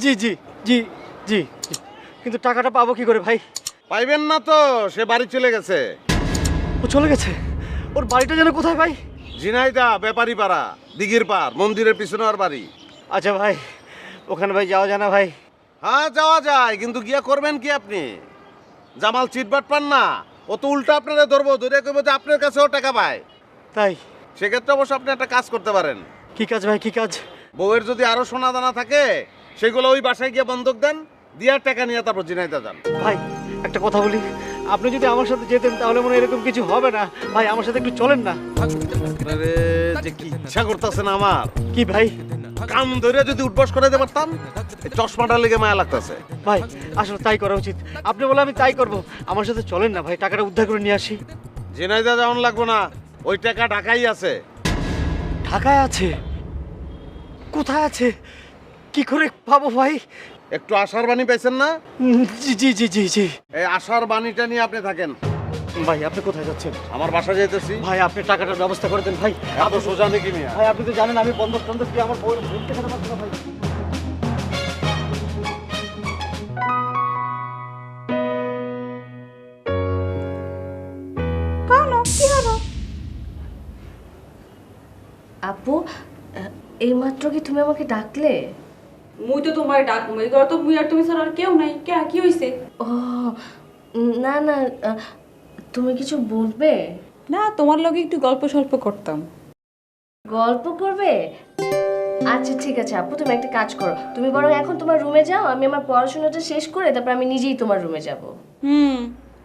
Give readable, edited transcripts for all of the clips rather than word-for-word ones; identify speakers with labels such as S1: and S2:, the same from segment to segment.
S1: জি জি জি জি, কিন্তু টাকাটা পাবো কি করে ভাই?
S2: পাইবেন না তো, সে বাড়ি চলে গেছে।
S1: ও চলে গেছে? ওর বাড়িটা যেন কোথায় ভাই?
S2: ঝিনাইদা ব্যাপারী পাড়া, দিঘির পার, মন্দিরের পিছনে ওর বাড়ি।
S1: আচ্ছা ভাই, ওখানে ভাই যাওয়া যায় না ভাই?
S2: হ্যাঁ যাওয়া যায়, কিন্তু গিয়া করবেন কি আপনি? জামাল চিটবাট পান না, ও তো উল্টা আপনারা ধরবো, ধরে কইবো যে আপনার কাছেও টাকা পায়।
S1: তাই?
S2: সেক্ষেত্রে অবশ্য আপনি একটা কাজ করতে পারেন।
S1: কি কাজ ভাই, কি কাজ?
S2: বউয়ের যদি আরো সোনা দানা থাকে সেগুলো ওই বাসায় গিয়ে বন্ধক দেন, দিয়া টাকা নিয়ে তারপর ঝিনাইদা যান।
S1: ভাই একটা কথা বলি, আপনি যদি আমার সাথে যেতেন তাহলে মনে হয় এরকম কিছু হবে না। ভাই আমার সাথে একটু চলেন না।
S2: আরে যে কি ইচ্ছা করতেছে না আমার,
S1: কি ভাই?
S2: কাম ধরে যদি উঠবস করে দিতে পারতাম। এই চশমাটার লেগে মায়া লাগতেছে।
S1: ভাই আসলে তাই করা উচিত, আপনি বলে আমি তাই করব। আমার সাথে চলেন না ভাই, টাকাটা উদ্ধার করে নিয়ে আসি।
S2: ঝিনাইদা যাওয়ান লাগবো না, ওই টাকা ঢাকাই আছে।
S1: ঢাকায় আছে? কোথায় আছে? কি করে পাবো ভাই?
S2: একটু আশার বাণী পাইছেন না?
S1: জি জি জি জি জি।
S2: এই আশার বাণীটা নিয়ে আপনি থাকেন।
S1: ভাই আপনি কোথায় যাচ্ছেন?
S2: আমার বাসা যেতেছি।
S1: ভাই আপনি টাকাটার ব্যবস্থা করে দেন ভাই।
S2: এত সোজা নাকি মিয়া?
S1: ভাই আপনি তো জানেন আমি বন্ধক টন্ধক দিয়ে আমার বউয়ের ভুল টাকাটা পাচ্ছি না ভাই।
S3: আপু, এইমাত্র কি তুমি আমাকে ডাকলে?
S4: মুই তো তোমার ডাক মুই গর তো মুই আর তুমি ছাড়া আর কেউ নাই। কে কি হইছে?
S3: ও না না, তুমি কিছু বলবে?
S4: না, তোমার লগে একটু গল্প সল্প করতাম।
S3: গল্প করবে? আচ্ছা ঠিক আছে আপু, তুমি একটা কাজ করো, তুমি বরং এখন তোমার রুমে যাও, আমি আমার পড়াশোনাটা শেষ করে তারপর আমি নিজেই তোমার রুমে যাব।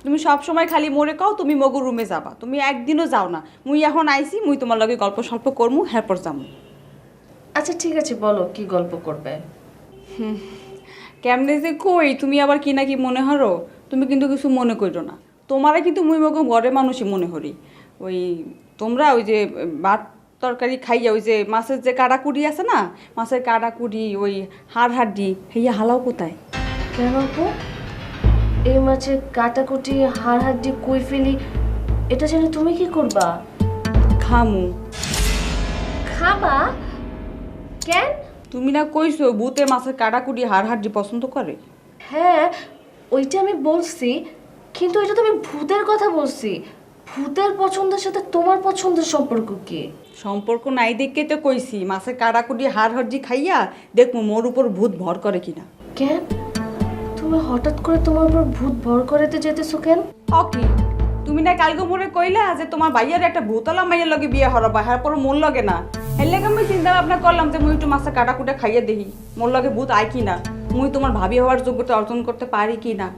S4: তুমি সব সময় খালি মোরে কও তুমি মগু রুমে যাবা, তুমি একদিনও যাও না। মুই এখন আইছি, মুই তোমার লগে গল্প সল্প করমু, এরপর যামু।
S3: আচ্ছা ঠিক আছে, বলো কি গল্প করবে?
S4: কেমনে যে কই, তুমি আবার কি নাকি মনে হরো? তুমি কিন্তু কিছু মনে করো না, তোমারা কিন্তু মুই মগু ঘরের মানুষই মনে হরি। ওই তোমরা ওই যে ভাত তরকারি খাইয়া ওই যে মাছের যে কাটাকুটি আছে না, মাছের কাটাকুটি ওই হাড় হাড্ডি হেইয়া হালাও কোথায়?
S3: কেন আপু, এই মাছের কাটাকুটি হাড় হাড্ডি কই ফেলি, এটা জেনে তুমি কি করবা?
S4: খামু।
S3: খাবা? কেন?
S4: তুমি না কইছো ভূতে মাছের কাটাকুটি হাড় হাড্ডি পছন্দ করে?
S3: হ্যাঁ ওইটা আমি বলছি, কিন্তু এটা তো আমি ভূতের কথা বলছি। ভূতের পছন্দের সাথে তোমার পছন্দের সম্পর্ক কি?
S4: সম্পর্ক নাই দেখে তো কইছি মাছের কাটাকুটি হাড় হাড্ডি খাইয়া দেখবো মোর উপর ভূত ভর করে কিনা।
S3: কেন তুমি হঠাৎ করে তোমার উপর ভূত ভর করেতে যেতেছো কেন?
S4: ওকে, তুমি না কালকে মোরে কইলা যে তোমার ভাইয়ার একটা ভূতলা মাইয়ের লগে বিয়ে হরবা, হ্যাঁ পর মোর লগে না। এর লেগে আমি চিন্তা ভাবনা করলাম যে মুই একটু মাছের কাটাকুটা খাইয়া দেখি মোর লগে ভূত আয় কি না, মুই তোমার ভাবি হওয়ার যোগ্যতা অর্জন করতে পারি কি না।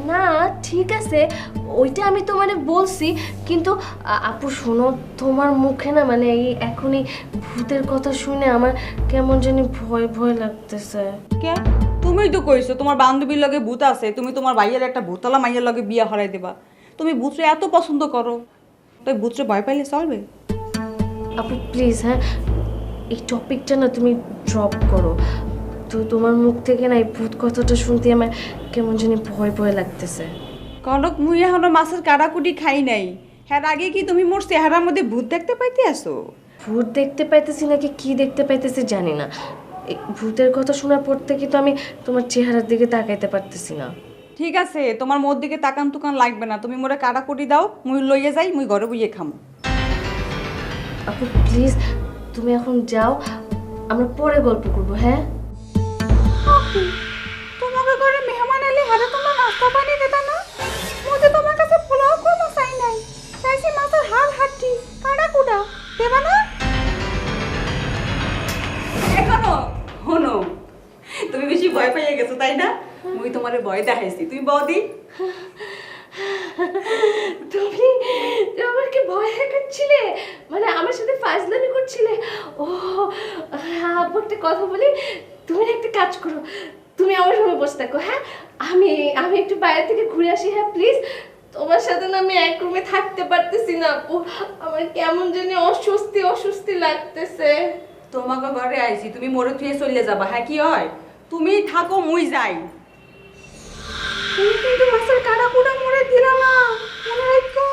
S3: না ঠিক আছে, ওইটা আমি তোমারে বলছি, কিন্তু আপু শোনো, তোমার মুখে না মানে এই এখনই ভূতের কথা শুনে আমার কেমন জানি ভয় ভয় লাগতেছে।
S4: কে? তুমিই তো কইছো তোমার বান্ধবীর লগে ভূত আছে, তুমি তোমার ভাইয়ের একটা ভূতলা মাইয়ের লগে বিয়ে হরাই দেবা। তুমি ভূতরে এত পছন্দ করো, তাই ভূতরে ভয় পাইলে চলবে?
S3: আপু প্লিজ, হ্যাঁ এই টপিকটা না তুমি ড্রপ করো তো। তোমার মুখ থেকে না এই ভূত কথাটা শুনতে আমার কেমন জানি ভয় ভয় লাগতেছে।
S4: কনক, মুই এখনো মাছের কাটাকুটি খাই নাই, হ্যাঁ আগে কি তুমি মোর চেহারার মধ্যে ভূত দেখতে পাইতে আসো?
S3: ভূত দেখতে পাইতেছি নাকি কি দেখতে পাইতেছি জানি না, এই ভূতের কথা শোনার পর থেকে তো আমি তোমার চেহারার দিকে তাকাইতে পারতেছি না।
S4: ঠিক আছে, তোমার মোর দিকে তাকান তুকান লাগবে না, তুমি মোরে কাটাকুটি দাও, মুই লইয়ে যাই, মুই ঘরে বইয়ে খামো।
S3: আপু প্লিজ তুমি এখন যাও, আমরা পরে গল্প করবো। হ্যাঁ
S4: তোমাকে ঘরে মেহমান এলে হারে তোমার নাস্তা পানি দেতা না? মুই তোমার কাছে পোলাও করবো চাই নাই, চাইছি মাছের হাড় হাড্ডি কাটাকুটা দেবা না? এখনো হনো, তুমি বেশি ভয় পাইয়ে গেছো তাই না? মুই তোমারে ভয় দেখাইছি, তুমি বদি।
S3: তুমি আমাকে ভয় দেখাচ্ছিলে, মানে আমার সাথে ফাজলামি করছিলে? ও আপু একটা কথা বলি, তুমি না একটা কাজ করো, তুমি আমার রুমে বসে থাকো। হ্যাঁ আমি আমি একটু বাইরে থেকে ঘুরে আসি। হ্যাঁ প্লিজ, তোমার সাথে না আমি এক রুমে থাকতে পারতেছি না আপু, আমার কেমন জানি অস্বস্তি অস্বস্তি লাগতেছে।
S4: তোমাকে ঘরে আইছি, তুমি মোরে থুয়ে চলে যাবা, হ্যাঁ কি হয়? তুমি থাকো মুই যাই। তুমি কিন্তু মাছের কাটাকুটা মোরে দিলা না, মনে রাখো।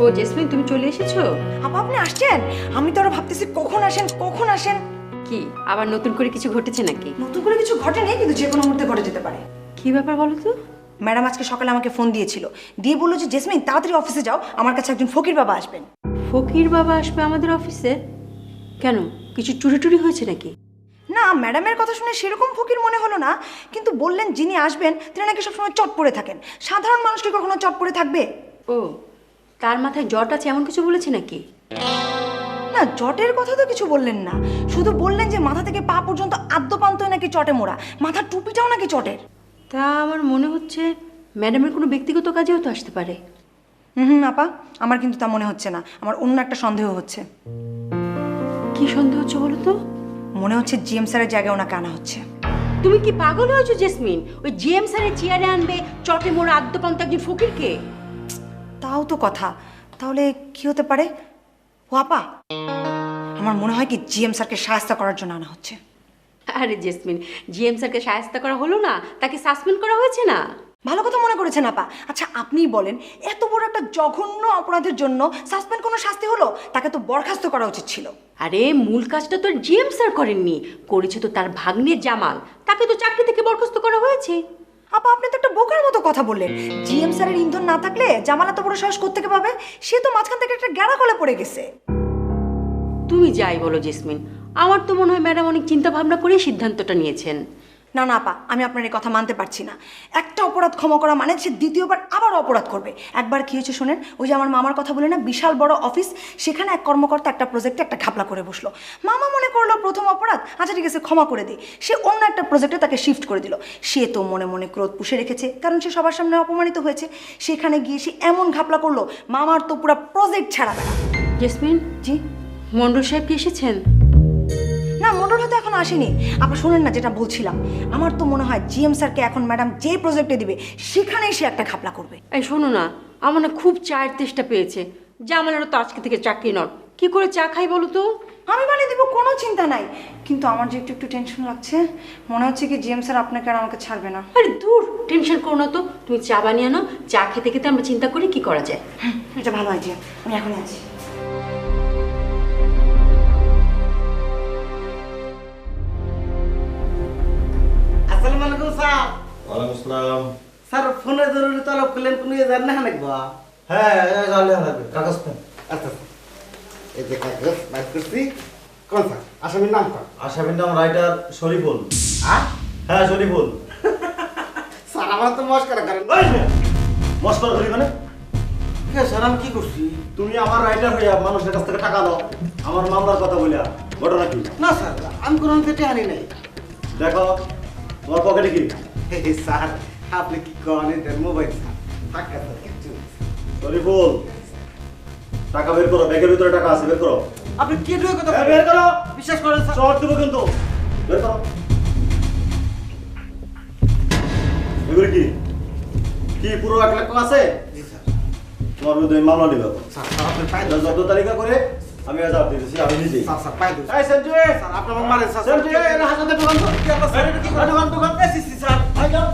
S5: ও জেসমিন, তুমি চলে এসেছো?
S6: আপা আপনি আসছেন? আমি তো আরো ভাবতেছি কখন আসেন কখন আসেন।
S5: কি আবার নতুন করে কিছু ঘটেছে নাকি?
S6: নতুন করে কিছু ঘটেনি, কিন্তু যে কোনো মুহূর্তে ঘটে যেতে পারে।
S5: কি ব্যাপার বলো তো?
S6: ম্যাডাম আজকে সকালে আমাকে ফোন দিয়েছিল, দিয়ে বললো যে জেসমিন তাড়াতাড়ি অফিসে যাও, আমার কাছে একজন ফকির বাবা আসবেন।
S5: ফকির বাবা আসবে আমাদের অফিসে? কেন, কিছু চুরি টুরি হয়েছে নাকি?
S6: না, ম্যাডামের কথা শুনে সেরকম ফকির মনে হলো না, কিন্তু বললেন যিনি আসবেন তিনি নাকি সবসময় চট পড়ে থাকেন। সাধারণ মানুষ কি কখনো চট পড়ে থাকবে?
S5: ও, তার মাথায় জট আছে এমন কিছু বলেছে নাকি?
S6: না, জটের কথা তো কিছু বললেন না, শুধু বললেন যে মাথা থেকে পা পর্যন্ত আদ্যপান্তই নাকি চটে মোড়া, মাথার টুপিটাও নাকি চটের।
S5: তা আমার মনে হচ্ছে ম্যাডামের কোনো ব্যক্তিগত কাজেও তো আসতে পারে।
S6: হুম আপা, আমার কিন্তু তা মনে হচ্ছে না, আমার অন্য একটা সন্দেহ হচ্ছে।
S5: কি সন্দেহ হচ্ছে বলো তো?
S6: মনে হচ্ছে জিএম স্যারের জায়গায় ওনাকে আনা হচ্ছে।
S5: তুমি কি পাগল হয়েছো জেসমিন? ওই জিএম স্যারের চেয়ারে আনবে চটে মোড়া আদ্যপান্ত একজন ফকিরকে?
S6: তাও তো কথা, তাহলে কি হতে পারে? ও আপা, আমার মনে হয় কি জিএম স্যারকে সাহায্য করার জন্য আনা হচ্ছে।
S5: আরে জেসমিন, জিএম স্যারকে সাহায্য করা হলো না, তাকে সাসপেন্ড করা হয়েছে না?
S6: ভালো কথা মনে করেছেন আপা। আচ্ছা আপনিই বলেন, এত বড় একটা জঘন্য অপরাধের জন্য সাসপেন্ড কোনো শাস্তি হলো? তাকে তো বরখাস্ত করা উচিত ছিল।
S5: আরে মূল কাজটা তো জিএম স্যার করেননি, করেছে তো তার ভাগ্নে জামাল, তাকে তো চাকরি থেকে বরখাস্ত করা হয়েছে।
S6: আপা আপনি তো একটা বোকার মতো কথা বললেন। জিএম স্যারের ইন্ধন না থাকলে জামাল এত বড় সাহস কোত্থেকে পাবে? সে তো মাঝখান থেকে একটা গ্যাড়া কলে পড়ে গেছে।
S5: তুমি যাই বলো জেসমিন, আমার তো মনে হয় ম্যাডাম অনেক চিন্তা ভাবনা করে সিদ্ধান্তটা নিয়েছেন।
S6: না না আপা, আমি আপনার এই কথা মানতে পারছি না। একটা অপরাধ ক্ষমা করা মানে সে দ্বিতীয়বার আবার অপরাধ করবে। একবার কি হয়েছে শোনেন, ওই যে আমার মামার কথা বলে না, বিশাল বড় অফিস, সেখানে এক কর্মকর্তা একটা প্রজেক্টে একটা ঘাপলা করে বসলো। মামা মনে করলো প্রথম অপরাধ, আচ্ছা ঠিক আছে ক্ষমা করে দিই। সে অন্য একটা প্রজেক্টে তাকে শিফট করে দিল। সে তো মনে মনে ক্রোধ পুষে রেখেছে, কারণ সে সবার সামনে অপমানিত হয়েছে। সেখানে গিয়ে সে এমন ঘাপলা করলো, মামার তো পুরো প্রজেক্ট ছাড়া বেড়া।
S5: জেসমিন,
S6: জি?
S5: মন্ডল সাহেব কি এসেছেন?
S6: না, মন্ডল হয়তো এখন আসেনি। আপনার শোনেন না, যেটা বলছিলাম, আমার তো মনে হয় জিএম স্যারকে এখন ম্যাডাম যে প্রজেক্টে দিবে সেখানেই সে একটা ঘাপলা করবে।
S5: এই শোনো না, আমার না খুব চায়ের তেষ্টা পেয়েছে। জামালেরও তো আজকে থেকে চাকরি নট, কি করে চা খাই বলো তো?
S6: আমি বানিয়ে দেবো, কোনো চিন্তা নাই, কিন্তু আমার যে একটু একটু টেনশন লাগছে। মনে হচ্ছে কি জিএম স্যার আপনাকে আর আমাকে ছাড়বে না।
S5: আরে দূর, টেনশন করো না তো, তুমি চা বানিয়ে নাও, চা খেতে খেতে আমরা চিন্তা করি কি করা যায়।
S6: এটা ভালো আইডিয়া, আমি এখনই আছি।
S7: আসসালামু আলাইকুম স্যার।
S8: ওয়ালাইকুম আসসালাম।
S7: স্যার ফোনে জরুরি তলব করলেন, কোন জান না নাকবা?
S8: হ্যাঁ, জানলে লাগবে কাগজ পেন।
S7: আচ্ছা এই যে কাগজ বাইর করছি। কোন স্যার আসামির নাম কোন?
S8: আসামির নাম রাইটার শরীফুল।
S7: হ্যাঁ
S8: হ্যাঁ, শরীফুল।
S7: স্যার আমার তো মস্করা করেন।
S8: মস্করা করি মানে?
S7: কে স্যার আমি কি করছি?
S8: তুমি আমার রাইটার হইয়া মানুষের কাছ থেকে টাকা দাও, আমার মামলার কথা বলিয়া, ঘটনা কি?
S7: না স্যার আমি কোনো পেটে আনি নাই।
S8: দেখো তোমার পকেটে কি?
S7: হে স্যার আপনি কি করেন? এটা মোবাইল স্যার, টাকা স্যার কিচ্ছু নেই।
S8: শরীফুল, টাকা বের করো, ব্যাগের ভিতরে টাকা আছে, বের করো।
S7: আপনি কি ডুয়ে কথা
S8: হ্যাঁ,
S7: বলেন?
S8: বের করো।
S7: বিশ্বাস করেন স্যার?
S8: শর্ট দেবো কিন্তু, বের করো। এগুলো কি কি পুরো 1 লাখ টাকা আছে?
S7: জি স্যার।
S8: তোমার বিরুদ্ধে আমি মামলা নিবে এখন।
S7: স্যার স্যার আপনি পাই দেন।
S8: যত তালিকা করে আমি আজ আপনি দিয়েছি, আমি নিজেই।
S7: স্যার স্যার পাই দেন।
S8: এই সঞ্জু,
S7: স্যার আপনি আমার মারেন স্যার।
S8: সঞ্জু,
S7: স্যার হাতে দোকান তো কি আপনার স্যার এটা কি করে? দোকান দোকান এসিসি স্যার।
S8: আই যাও।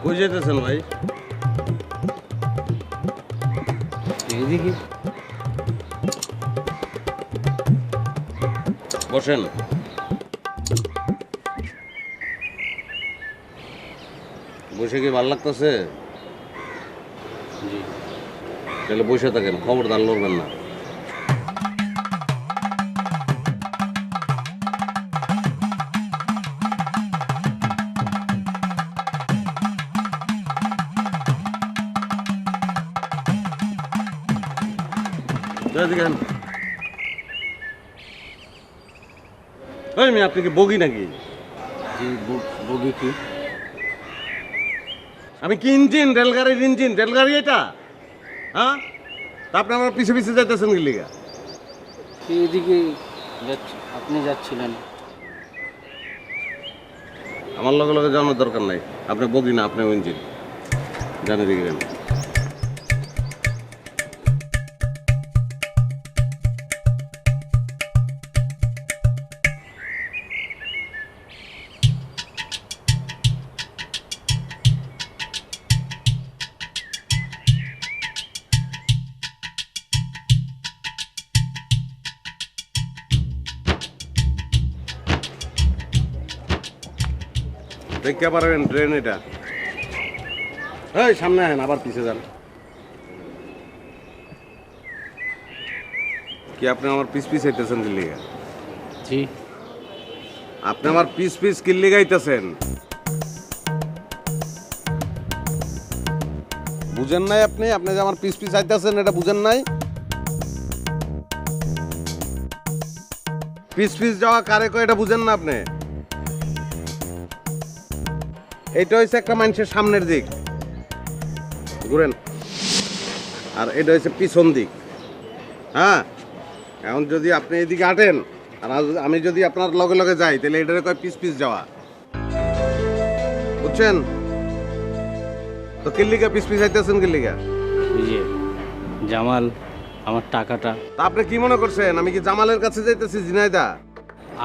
S2: কই যেতেছেন ভাই? এইদিকে বসেন। বসে কি ভালো লাগতেছে? তাহলে বসে থাকেন, খবরদার লড়বেন না। এদিকে আন। ওই মেয়ে, আপনি কি বগি নাকি?
S1: বগি কি?
S2: আমি কি ইঞ্জিন? রেলগাড়ির ইঞ্জিন? রেলগাড়ি এটা? হ্যাঁ, তা আপনি আমার পিছে পিছে যাইতেছেন কি লিগা?
S1: এদিকে আপনি যাচ্ছিলেন।
S2: আমার লগে লগে যাওয়ার দরকার নাই। আপনি বগি না, আপনি ইঞ্জিন। জানে দিকে যান। দেখতে পারবেন ট্রেন এটা। এই সামনে আহেন, আবার পিছে যান। কি আপনি আমার পিস পিস হইতেছেন কি লিগা?
S1: জি।
S2: আপনি আমার পিস পিস কি লিগা হইতেছেন? বুঝেন নাই আপনি? আপনি যে আমার পিস পিস আইতেছেন এটা বুঝেন নাই? পিস পিস যাওয়া কারে কয় এটা বুঝেন না আপনি? এটা হচ্ছে একটা মানুষের সামনের দিক, ঘুরেন। আর এটা হচ্ছে পিছন দিক। হ্যাঁ, এখন যদি আপনি এদিকে হাঁটেন আর আমি যদি আপনার লগে লগে যাই, তাহলে এটারে কয় পিস পিস যাওয়া, বুঝছেন? তো কিল্লিকা পিস পিস আইতেছেন কিল্লিকা?
S1: যে জামাল আমার টাকাটা।
S2: তা আপনি কি মনে করছেন আমি কি জামালের কাছে যাইতেছি ঝিনাইদা?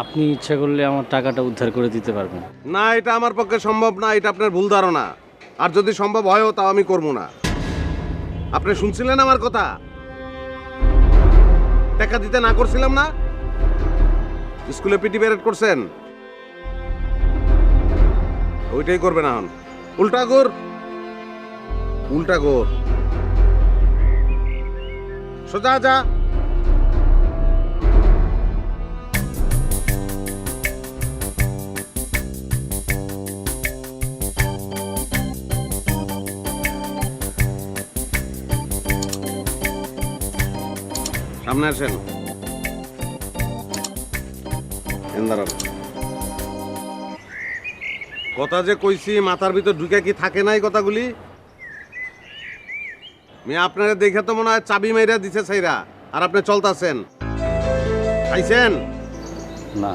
S1: আপনি ইচ্ছা করলে আমার টাকাটা উদ্ধার করে দিতে পারবেন।
S2: না, এটা আমার পক্ষে সম্ভব না। এটা আপনার ভুল ধারণা। আর যদি সম্ভব হয়ও তাও আমি করবো না। আপনি শুনছিলেন আমার কথা? টাকা দিতে না করছিলাম না? স্কুলে পিটি প্যারেড করছেন, ওইটাই করবেন এখন। উল্টা গোর, উল্টা গোর, সোজা যা। সামনে আসেন। কথা যে কইছি মাথার ভিতর ঢুকে কি থাকে নাই কথাগুলি? আমি আপনারা দেখে তো মনে হয় চাবি মাইরা দিছে সাইরা, আর আপনি চলতেছেন। খাইছেন?
S1: না,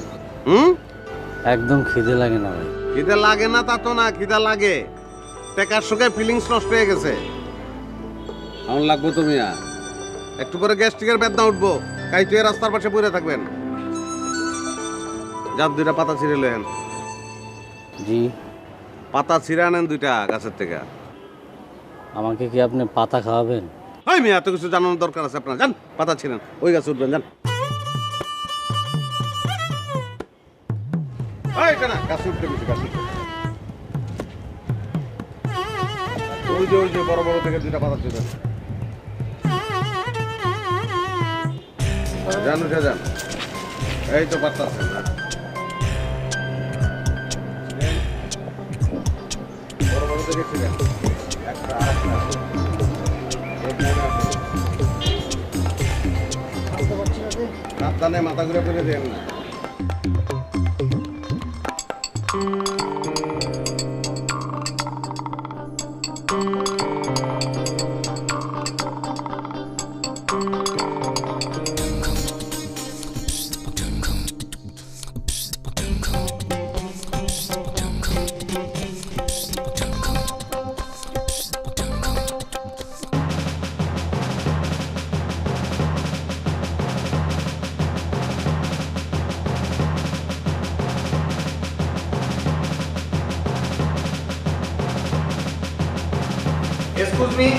S2: হুম,
S1: একদম খিদে লাগে না ভাই।
S2: খিদে লাগে না তা তো না, খিদা লাগে। টেকার সঙ্গে ফিলিংস নষ্ট হয়ে গেছে। আমার লাগবো তুমি একটু পরে গ্যাস্ট্রিকের বেদনা উঠবো। কাইটু রাস্তার পাশে পড়ে থাকবেন। যান, দুইটা পাতা ছিঁড়ে লেন।
S1: জি।
S2: পাতা ছিঁড়ে আনেন দুইটা গাছের থেকে।
S1: আমাকে কি আপনি পাতা খাওয়াবেন?
S2: ওই মেয়ে, এত কিছু জানানোর দরকার আছে আপনার? যান, পাতা ছিঁড়েন, ওই গাছে উঠবেন। যান। গাছে উঠতে বেশি, গাছে উঠতে। ওই যে বড় বড় থেকে দুইটা পাতা ছিঁড়েন। যান, উঠে যান। এই তো পাতা আছে। বড় বড় থেকে ছিলেন। একটা সাবধানে, মাথা ঘুরে ফেলে দেন না।
S8: এক্সকিউজ মি,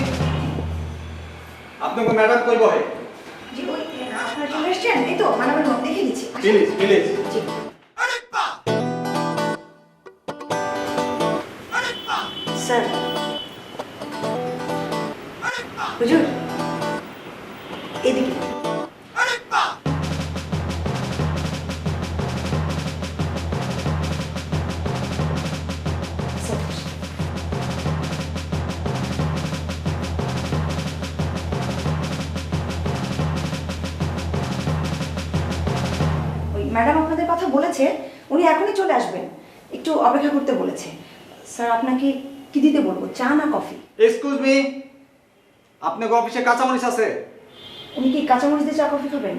S8: আপনাকে ম্যাডাম কই বহে?
S6: জি, ওই আপনারা চলে এসছেন, এই তো মানে আমি নোট দেখে দিচ্ছি।
S8: Please please.
S6: স্যার, হুজুর এদিকে। ম্যাডাম আপনাদের কথা বলেছে, উনি এখনই চলে আসবেন, একটু অপেক্ষা করতে বলেছে। স্যার আপনাকে কি দিতে বলবো, চা না কফি?
S8: এক্সকিউজ মি, আপনার অফিসে কাঁচামরিচ আছে?
S6: উনি কি কাঁচামরিচ দিয়ে চা কফি খাবেন?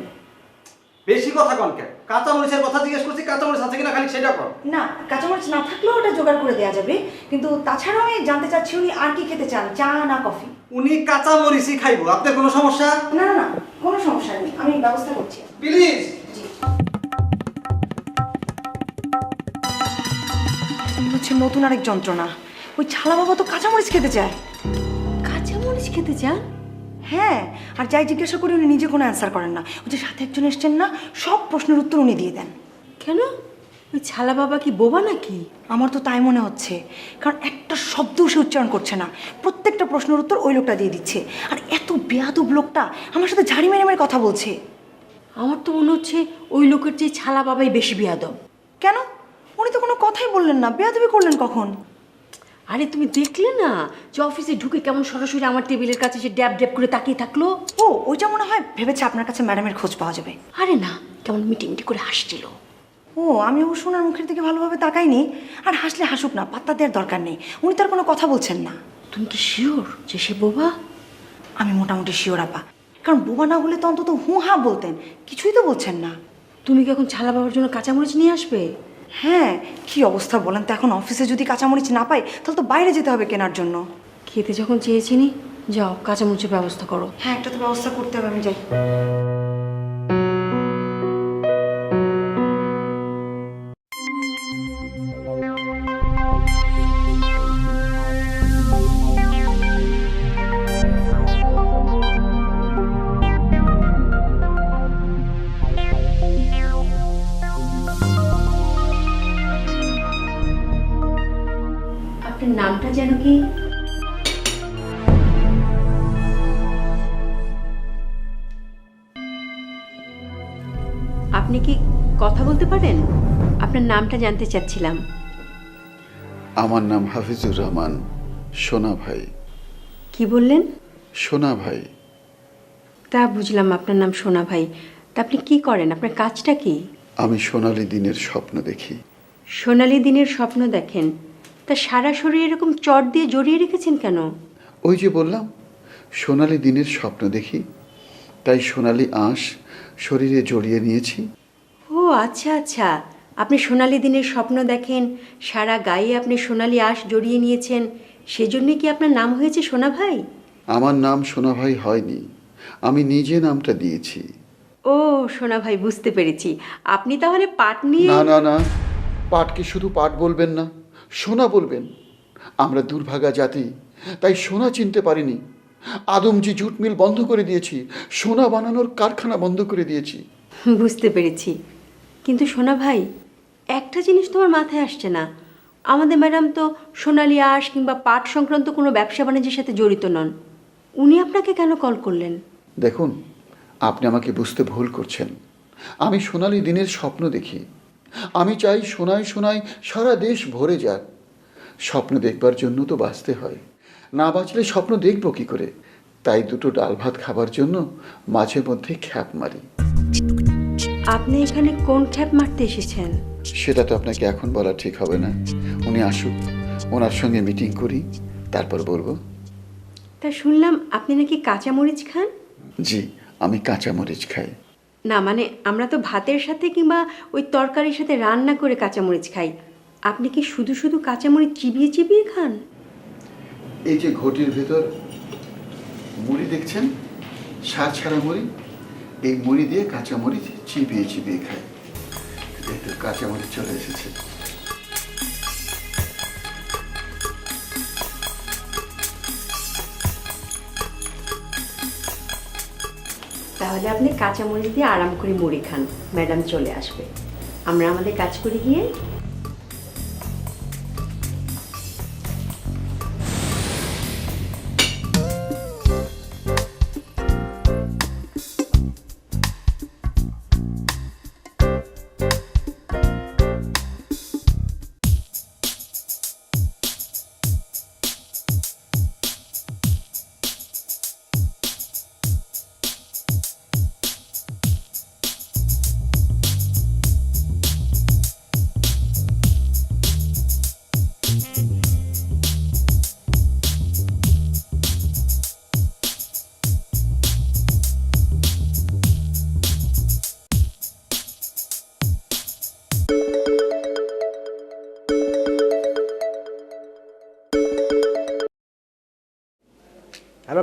S8: বেশি কথা কন কেন? কাঁচামরিচের কথা জিজ্ঞেস করছি, কাঁচামরিচ আছে কিনা খালি সেটা কর।
S6: না, কাঁচামরিচ না থাকলেও ওটা জোগাড় করে দেওয়া যাবে, কিন্তু তাছাড়াও আমি জানতে চাচ্ছি উনি আর কি খেতে চান, চা না কফি?
S8: উনি কাঁচামরিচই খাইবো, আপনার কোনো সমস্যা?
S6: না না না, কোনো সমস্যা নেই, আমি ব্যবস্থা করছি।
S8: প্লিজ।
S6: জি। হচ্ছে নতুন আরেক যন্ত্রণা, ওই ছালা বাবা তো কাঁচামরিচ খেতে চায়।
S5: কাঁচামরিচ খেতে চান?
S6: হ্যাঁ, আর যাই জিজ্ঞাসা করি উনি নিজে কোনো অ্যান্সার করেন না। ওই যে সাথে একজন এসছেন না, সব প্রশ্নের উত্তর উনি দিয়ে দেন।
S5: কেন? ওই ছালা বাবা কি বোবা নাকি?
S6: আমার তো তাই মনে হচ্ছে, কারণ একটা শব্দও সে উচ্চারণ করছে না, প্রত্যেকটা প্রশ্নের উত্তর ওই লোকটা দিয়ে দিচ্ছে। আর এত বেয়াদব লোকটা আমার সাথে ঝাড়ি মেরে মেরে কথা বলছে।
S5: আমার তো মনে হচ্ছে ওই লোকের চেয়ে ছালা বাবাই বেশি বেয়াদব।
S6: কেন? উনি তো কোনো কথাই বললেন না, বেয়াদবি করলেন কখন?
S5: আরে তুমি দেখলে না যে অফিসে ঢুকে কেমন সরাসরি আমার টেবিলের কাছে সে ড্যাব ড্যাব করে তাকিয়ে থাকলো?
S6: ও, ওইটা মনে হয় ভেবেছে আপনার কাছে ম্যাডামের খোঁজ পাওয়া যাবে।
S5: আরে না, কেমন মিটিংটি করে হাসছিল।
S6: ও, আমি অবশ্য ওনার মুখের দিকে ভালোভাবে তাকাইনি। আর হাসলে হাসুক না, পাত্তা দেওয়ার দরকার নেই, উনি তার কোনো কথা বলছেন না।
S5: তুমি কি শিওর যে সে বোবা?
S6: আমি মোটামুটি শিওর আপা, কারণ বোবা না হলে তো অন্তত হু হা বলতেন, কিছুই তো বলছেন না।
S5: তুমি কি এখন ছালা বাবার জন্য কাঁচামরিচ নিয়ে আসবে?
S6: হ্যাঁ, কি অবস্থা বলেন তো, এখন অফিসে যদি কাঁচামরিচ না পাই তাহলে তো বাইরে যেতে হবে কেনার জন্য।
S5: খেতে যখন চেয়েছিনি, যাও কাঁচামরিচের ব্যবস্থা করো।
S6: হ্যাঁ, একটা তো ব্যবস্থা করতে হবে, আমি যাই।
S5: আপনার নামটা যেন কি? আপনি কি কথা বলতে পারেন? আপনার নামটা জানতে চাচ্ছিলাম।
S9: আমার নাম হাফিজুর রহমান, সোনা ভাই।
S5: কি বললেন?
S9: সোনা ভাই।
S5: তা বুঝলাম, আপনার নাম সোনা ভাই। তা আপনি কি করেন? আপনার কাজটা কি?
S9: আমি সোনালী দিনের স্বপ্ন দেখি।
S5: সোনালি দিনের স্বপ্ন দেখেন? তা সারা শরীর এরকম চট দিয়ে জড়িয়ে রেখেছেন কেন?
S9: ওই যে বললাম, সোনালী দিনের স্বপ্ন দেখি, তাই সোনালী আঁশ শরীরে জড়িয়ে নিয়েছি।
S5: ও আচ্ছা আচ্ছা, আপনি সোনালি দিনের স্বপ্ন দেখেন, সারা গায়ে আপনি সোনালি আঁশ জড়িয়ে নিয়েছেন, সেজন্যই কি আপনার নাম হয়েছে সোনা ভাই?
S9: আমার নাম সোনা ভাই হয়নি, আমি নিজে নামটা দিয়েছি।
S5: ও সোনা ভাই, বুঝতে পেরেছি। আপনি তাহলে পাট নিয়ে...
S9: না না না, পাটকে শুধু পাট বলবেন না, সোনা বলবেন। আমরা দুর্ভাগা জাতি, তাই সোনা চিনতে পারিনি। আদমজি জুট মিল বন্ধ করে দিয়েছি, সোনা বানানোর কারখানা বন্ধ করে দিয়েছি।
S5: বুঝতে পেরেছি, কিন্তু সোনা ভাই, একটা জিনিস তোমার মাথায় আসছে না। আমাদের ম্যাডাম তো সোনালি আঁশ কিংবা পাট সংক্রান্ত কোনো ব্যবসা বাণিজ্যের সাথে জড়িত নন। উনি আপনাকে কেন কল করলেন?
S9: দেখুন, আপনি আমাকে বুঝতে ভুল করছেন। আমি সোনালী দিনের স্বপ্ন দেখি। আমি চাই সোনায় সোনায় সারা দেশ ভরে যাক। স্বপ্ন দেখবার জন্য তো বাঁচতে হয়, না বাঁচলে স্বপ্ন দেখব কি করে? তাই দুটো ডাল ভাত খাবার জন্য মাঝে মধ্যে খ্যাপ মারি।
S5: আপনি এখানে কোন খ্যাপ মারতে এসেছেন?
S9: সেটা তো আপনাকে এখন বলা ঠিক হবে না। উনি আসুক, ওনার সঙ্গে মিটিং করি, তারপর বলবো।
S5: তা শুনলাম আপনি নাকি কাঁচামরিচ খান?
S9: জি, আমি কাঁচামরিচ খাই।
S5: না মানে, আমরা তো ভাতের সাথে কিংবা ওই তরকারির সাথে রান্না করে কাঁচামরিচ খাই। আপনি কি শুধু শুধু কাঁচামরিচ চিবিয়ে চিবিয়ে খান?
S9: এই যে ঘটির ভেতর মুড়ি দেখছেন, সার ছাড়া মুড়ি, এই মুড়ি দিয়ে কাঁচামরিচ চিবিয়ে চিবিয়ে খাই। একটু কাঁচামরিচ চলে এসেছে।
S5: তাহলে আপনি কাঁচামরিচ দিয়ে আরাম করে মুড়ি খান, ম্যাডাম চলে আসবে। আমরা আমাদের কাজ করে গিয়ে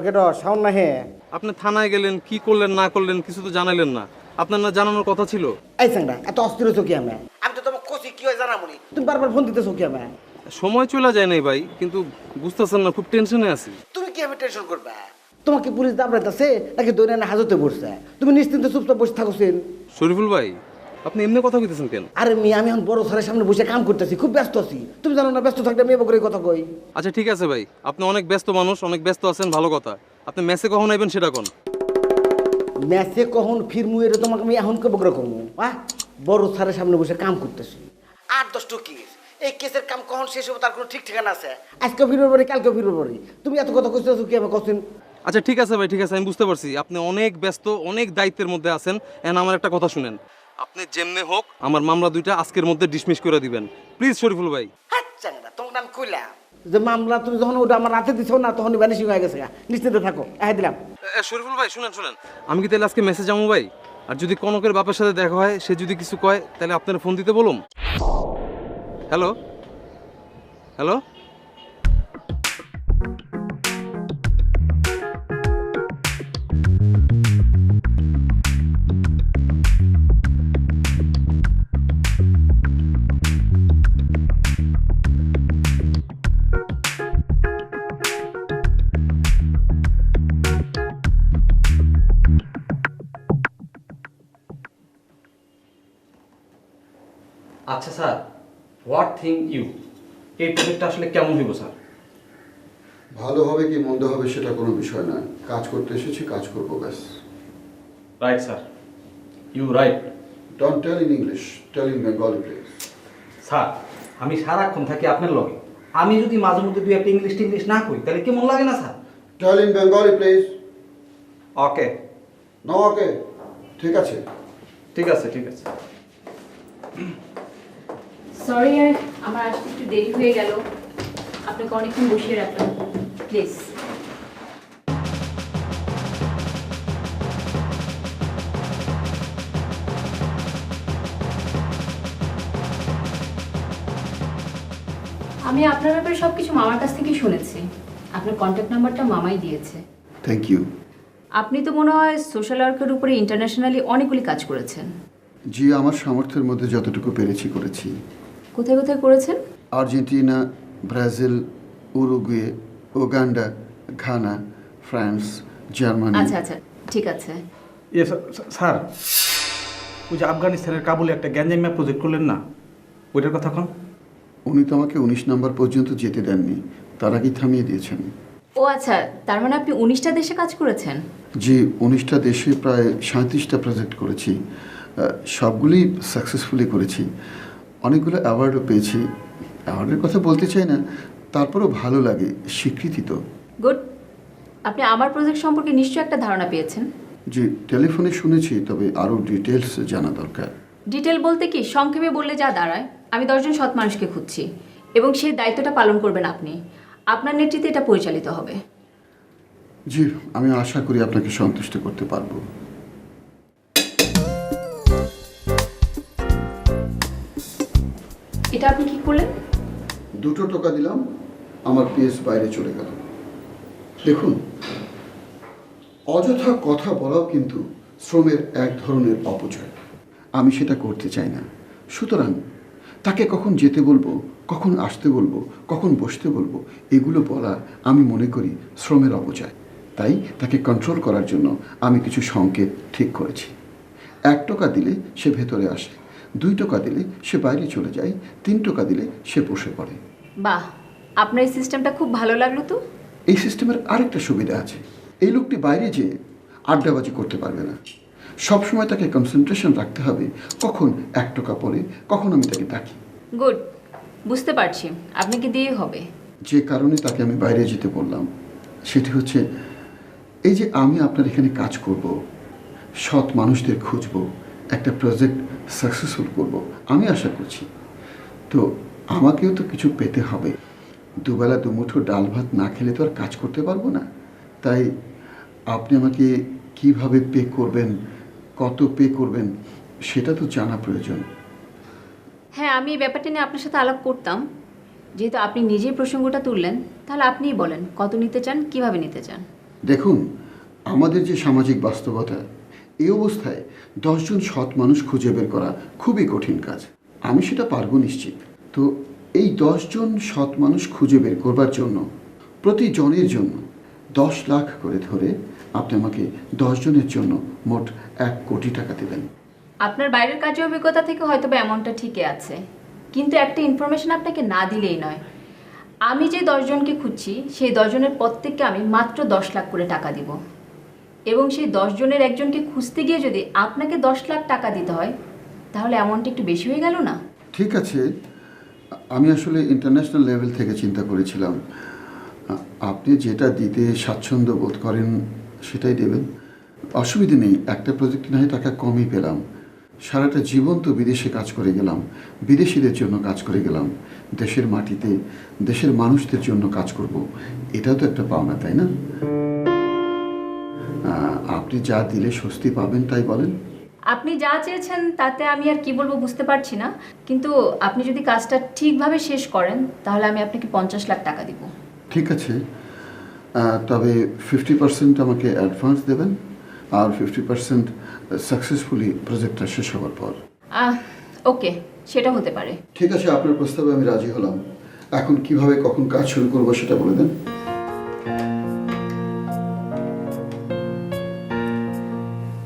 S7: কেন সাউন্ড না হে
S10: আপনি থানায় গেলেন, কি করলেন না করলেন কিছু তো জানাইলেন না। আপনার না জানানোর কথা ছিল।
S7: এই স্যাংরা এত অস্থির হইছো কি আমি তো তোমাকে কইছি কি হয় জানামুনি, তুমি বারবার ফোন দিতেছো কি আমি?
S10: সময় চলে যায় নাই ভাই, কিন্তু বুঝতেছেন না, খুব টেনশনে আছি।
S7: তুমি কি আমি টেনশন করবা? তোমাকে পুলিশ দাবড়াইতেছে নাকি দৈনে না হাজতে পড়ছে? তুমি নিশ্চিন্তে চুপচাপ বসে থাকোছেন।
S10: শরীফুল ভাই, আপনি এমনি কথা কইতেছেন কেন?
S7: আরে মেয়ে, আমি এখন বড় স্যারের সামনে বসে কাম করতেছি, খুব ব্যস্ত আছি। তুমি জানো না ব্যস্ত থাকলে মেয়ে বকরে কথা কই।
S10: আচ্ছা ঠিক আছে ভাই, আপনি অনেক ব্যস্ত মানুষ, অনেক ব্যস্ত আছেন, ভালো কথা। আপনি মেসে কখন আইবেন সেটা কোন?
S7: ম্যাচে কখন ফিরমু এটা তোমাকে আমি এখন কে বকরে কমু? বড় স্যারের সামনে বসে কাম করতেছি। 8-10টা কেস, এই কেসের কাম কখন শেষ হবে তার কোনো ঠিক ঠিকানা আছে? আজকে ফিরবার পারি, কালকে ফিরবার পারি। তুমি এত কথা কইতেছো কি আমি কছেন?
S10: আচ্ছা ঠিক আছে ভাই, ঠিক আছে, আমি বুঝতে পারছি আপনি অনেক ব্যস্ত, অনেক দায়িত্বের মধ্যে আছেন। এখন আমার একটা কথা শুনেন, আপনি যেমনে হোক আমার মামলা দুইটা আজকের মধ্যে ডিসমিস করে দিবেন প্লিজ শরীফুল ভাই।
S7: আচ্ছা না, তোমাকে আমি কইলাম যে মামলা তুমি যখন ওটা আমার হাতে দিছো না তখন ভ্যানিশিং হয়ে গেছে। নিশ্চিন্তে থাকো, দিলাম।
S10: শরীফুল ভাই শুনেন শুনেন, আমি কি তাহলে আজকে মেসেজ যাবো ভাই? আর যদি কনকের বাপের সাথে দেখা হয়, সে যদি কিছু কয়, তাহলে আপনার ফোন দিতে বলুন। হ্যালো হ্যালো,
S11: আচ্ছা স্যার, হোয়াট থিঙ্ক ইউ, এই প্রজেক্টটা আসলে কেমন হইব স্যার?
S9: ভালো হবে কি মন্দ হবে সেটা কোনো বিষয় নয়, কাজ করতে এসেছি, কাজ করবো ব্যাস।
S11: Right sir, you right.
S9: Don't tell in English, tell in Bengali please.
S11: Sir, আমি সারাক্ষণ থাকি আপনার লগে, আমি যদি মাঝে মধ্যে দুই একটা ইংলিশ না কই তাহলে কেমন লাগে না sir?
S9: Tell in Bengali please.
S11: Okay.
S9: No okay, ঠিক আছে।
S11: ঠিক আছে ঠিক আছে।
S5: সরি, আমার আসতে একটু দেরি হয়ে গেল, আপনাকে অনেকক্ষণ বসিয়ে রাখলাম, প্লিজ। আমি আপনার ব্যাপারে সব কিছু মামার কাছ থেকেই শুনেছি। আপনার কন্ট্যাক্ট নাম্বারটা মামাই দিয়েছে।
S9: Thank you.
S5: আপনি তো মনে হয় সোশ্যাল ওয়ার্কের উপরে ইন্টারন্যাশনালি অনেকগুলি কাজ করেছেন।
S9: জি, আমার সামর্থ্যের মধ্যে যতটুকু পেরেছি করেছি।
S5: কোথায় কোথায় করেছেন?
S9: Argentina, Brazil, Uruguay, Uganda, Ghana, France, Germany.
S5: আচ্ছা আচ্ছা, ঠিক আছে।
S11: ইয়ে স্যার, ওই যে আফগানিস্তানের কাবুলে একটা গ্যাঞ্জাম প্রজেক্ট করলেন না, ওইটার কথা কোন?
S9: উনি তো আমাকে 19 নম্বর পর্যন্ত যেতে দেননি, তার আগেই থামিয়ে দিয়েছেন।
S5: ও আচ্ছা, তার মানে আপনি 19টা দেশে কাজ করেছেন?
S9: জি, 19টা দেশে প্রায় 37টা প্রজেক্ট করেছি, সবগুলি সাকসেসফুলি করেছি। অনেকগুলো অ্যাওয়ার্ডও পেয়েছি। অ্যাওয়ার্ডের কথা বলতে চাই না, তারপরেও ভালো লাগে, স্বীকৃতি তো।
S5: গুড। আপনি আমার প্রজেক্ট সম্পর্কে নিশ্চয়ই একটা ধারণা পেয়েছেন?
S9: জি, টেলিফোনে শুনেছি, তবে আরও ডিটেলস জানা দরকার।
S5: ডিটেল বলতে কি, সংক্ষেপে বললে যা দাঁড়ায়, আমি 10 জন সৎ মানুষকে খুঁজছি এবং সেই দায়িত্বটা পালন করবেন আপনি। আপনার নেতৃত্বে এটা পরিচালিত হবে।
S9: জি, আমি আশা করি আপনাকে সন্তুষ্ট করতে পারবো।
S5: এটা আপনি কি করলেন?
S9: 2 টাকা দিলাম, আমার পিএস বাইরে চলে গেল। দেখুন, অযথা কথা বলাও কিন্তু শ্রমের এক ধরনের অপচয়। আমি সেটা করতে চাই না। সুতরাং তাকে কখন যেতে বলবো, কখন আসতে বলবো, কখন বসতে বলবো, এগুলো বলা আমি মনে করি শ্রমের অপচয়। তাই তাকে কন্ট্রোল করার জন্য আমি কিছু সংকেত ঠিক করেছি। 1 টাকা দিলে সে ভেতরে আসে, 2 টাকা দিলে সে বাইরে চলে যায়, 3 টাকা দিলে সে বসে পড়ে।
S5: বাহ, আপনার এই সিস্টেমটা খুব ভালো লাগলো তো।
S9: এই সিস্টেমের আরেকটা সুবিধা আছে, এই লোকটি বাইরে যেয়ে আড্ডাবাজি করতে পারবে না। সবসময় তাকে কনসেন্ট্রেশন রাখতে হবে, কখন 1 টাকা পড়ে, কখন আমি তাকে ডাকি।
S5: গুড, বুঝতে পারছি, আপনাকে দিয়ে হবে।
S9: যে কারণে তাকে আমি বাইরে যেতে বললাম সেটি হচ্ছে এই যে আমি আপনার এখানে কাজ করব, সৎ মানুষদের খুঁজব, একটা প্রজেক্ট সাকসেসফুল করব, আমি আশা করছি। তো আমাকেও তো কিছু পেতে হবে। দুবেলা দুমুঠো ডাল ভাত না খেলে তো আর কাজ করতে পারবো না। তাই আপনি আমাকে কিভাবে পে করবেন, কত পে করবেন, সেটা তো জানা প্রয়োজন।
S5: হ্যাঁ, আমি এই ব্যাপারটা নিয়ে আপনার সাথে আলাপ করতাম। যেহেতু আপনি নিজেই প্রসঙ্গটা তুললেন, তাহলে আপনিই বলেন কত নিতে চান, কিভাবে নিতে চান।
S9: দেখুন, আমাদের যে সামাজিক বাস্তবতা, এই অবস্থায় 10 জন সৎ মানুষ খুঁজে বের করা খুবই কঠিন কাজ। আমি সেটা পারবো নিশ্চিত। তো এই 10 জন সৎ মানুষ খুঁজে বের করবার জন্য প্রতি জনের জন্য 10 লাখ করে ধরে আপনি আমাকে 10 জনের জন্য মোট 1 কোটি টাকা দেবেন।
S12: আপনার বাইরের কাজের অভিজ্ঞতা থেকে হয়তো বা এমনটা ঠিকই আছে, কিন্তু একটা ইনফরমেশন আপনাকে না দিলেই নয়। আমি যে 10 জনকে খুঁজছি সেই 10 জনের প্রত্যেককে আমি মাত্র 10 লাখ করে টাকা দিব, এবং সেই 10 জনের একজনকে খুঁজতে গিয়ে যদি আপনাকে 10 লাখ টাকা দিতে হয় তাহলে অ্যামাউন্টটা একটু বেশি হয়ে গেল না?
S9: ঠিক আছে, আমি আসলে ইন্টারন্যাশনাল লেভেল থেকে চিন্তা করেছিলাম। আপনি যেটা দিতে স্বাচ্ছন্দ্য বোধ করেন সেটাই দেবেন, অসুবিধে নেই। একটা প্রজেক্টে না হয় টাকা কমই পেলাম, সারাটা জীবন তো বিদেশে কাজ করে গেলাম, বিদেশিদের জন্য কাজ করে গেলাম, দেশের মাটিতে দেশের মানুষদের জন্য কাজ করব, এটাও তো একটা পাওনা, তাই না? আপনি যা দিলে স্বস্তি পাবেন তাই বলেন।
S12: আপনি যা চেয়েছেন তাতে আমি আর কি বলবো বুঝতে পারছি না, কিন্তু আপনি যদি কাজটা ঠিকভাবে শেষ করেন তাহলে আমি আপনাকে 50 লাখ টাকা দিব।
S9: ঠিক আছে, তবে 50% আমাকে অ্যাডভান্স দেবেন, আর 50% সাকসেসফুলি প্রজেক্টটা শেষ হওয়ার পর।
S12: ওকে, সেটা হতে পারে।
S9: ঠিক আছে, আপনার প্রস্তাবে আমি রাজি হলাম। এখন কিভাবে কখন কাজ শুরু করবো সেটা বলে দেন।